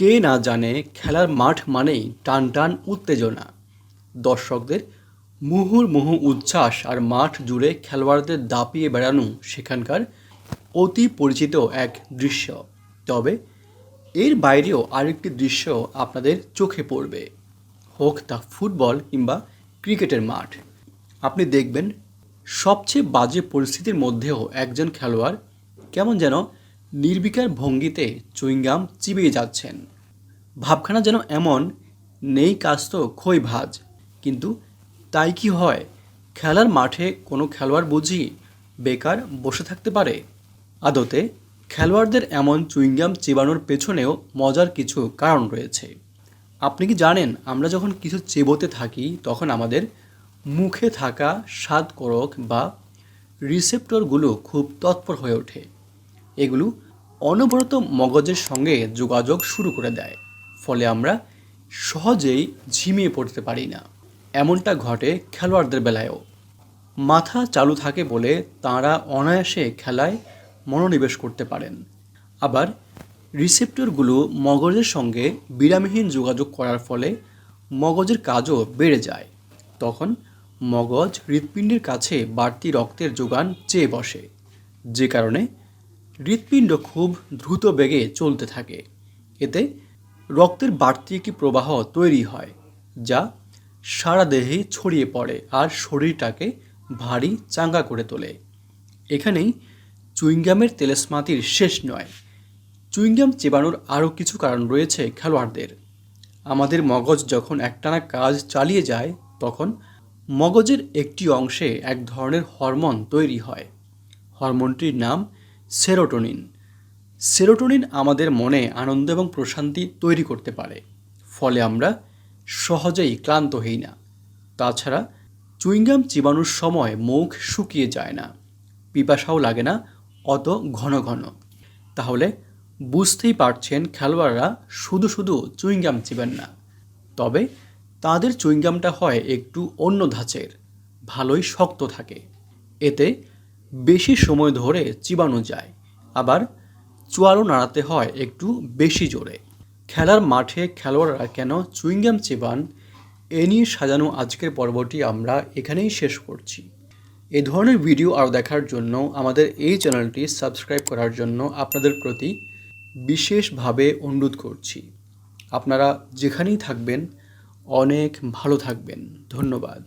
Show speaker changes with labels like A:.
A: কে না জানে খেলার মাঠ মানেই টান টান উত্তেজনা, দর্শকদের মুহুর্মুহু উচ্ছ্বাস আর মাঠ জুড়ে খেলোয়াড়দের দাপিয়ে বেড়ানো সেখানকার অতি পরিচিত এক দৃশ্য। তবে এর বাইরেও আরেকটি দৃশ্য আপনাদের চোখে পড়বে, হোক তা ফুটবল কিংবা ক্রিকেটের মাঠ। আপনি দেখবেন সবচেয়ে বাজে পরিস্থিতির মধ্যেও একজন খেলোয়াড় কেমন যেন নির্বিকার ভঙ্গিতে চুইংগাম চিবিয়ে যাচ্ছেন। ভাবখানা যেন এমন, নেই কাজ তো খই ভাজ। কিন্তু তাই কি হয়? খেলার মাঠে কোনো খেলোয়াড় বুঝি বেকার বসে থাকতে পারে? আদতে খেলোয়াড়দের এমন চুইংগাম চিবানোর পেছনেও মজার কিছু কারণ রয়েছে। আপনি কি জানেন, আমরা যখন কিছু চেবোতে থাকি তখন আমাদের মুখে থাকা স্বাদকোরক বা রিসেপ্টরগুলো খুব তৎপর হয়ে ওঠে। এগুলো অনবরত মগজের সঙ্গে যোগাযোগ শুরু করে দেয়, ফলে আমরা সহজেই ঝিমিয়ে পড়তে পারি না। এমনটা ঘটে খেলোয়াড়দের বেলায়ও। মাথা চালু থাকে বলে তাঁরা অনায়াসে খেলায় মনোনিবেশ করতে পারেন। আবার রিসেপ্টরগুলো মগজের সঙ্গে বিরামহীন যোগাযোগ করার ফলে মগজের কাজও বেড়ে যায়। তখন মগজ হৃৎপিণ্ডের কাছে বাড়তি রক্তের যোগান চেয়ে বসে, যে কারণে হৃৎপিণ্ড খুব দ্রুত বেগে চলতে থাকে। এতে রক্তের বাড়তি একটি প্রবাহ তৈরি হয়, যা সারা দেহে ছড়িয়ে পড়ে আর শরীরটাকে ভারী চাঙ্গা করে তোলে। এখানেই চুইংগামের তেলেস্মাতির শেষ নয়। চুইংগাম চেবানোর আরও কিছু কারণ রয়েছে খেলোয়াড়দের। আমাদের মগজ যখন একটানা কাজ চালিয়ে যায়, তখন মগজের একটি অংশে এক ধরনের হরমোন তৈরি হয়। হরমোনটির নাম সেরোটোনিন। সেরোটোনিন আমাদের মনে আনন্দ এবং প্রশান্তি তৈরি করতে পারে, ফলে আমরা সহজেই ক্লান্ত হই না। তাছাড়া চুইংগাম চিবানোর সময় মুখ শুকিয়ে যায় না, পিপাসাও লাগে না অত ঘন ঘন। তাহলে বুঝতেই পারছেন, খেলোয়াড়রা শুধু শুধু চুইংগাম চিবেন না। তবে তাদের চুইংগামটা হয় একটু অন্য ধাঁচের, ভালোই শক্ত থাকে। এতে বেশি সময় ধরে চিবানো যায়, আবার চোয়ালও নাড়াতে হয় একটু বেশি জোরে। খেলার মাঠে খেলোয়াড়রা কেন চুইংগাম চিবান, এ নিয়ে সাজানো আজকের পর্বটি আমরা এখানেই শেষ করছি। এ ধরনের ভিডিও আরও দেখার জন্য আমাদের এই চ্যানেলটি সাবস্ক্রাইব করার জন্য আপনাদের প্রতি বিশেষভাবে অনুরোধ করছি। আপনারা যেখানেই থাকবেন অনেক ভালো থাকবেন। ধন্যবাদ।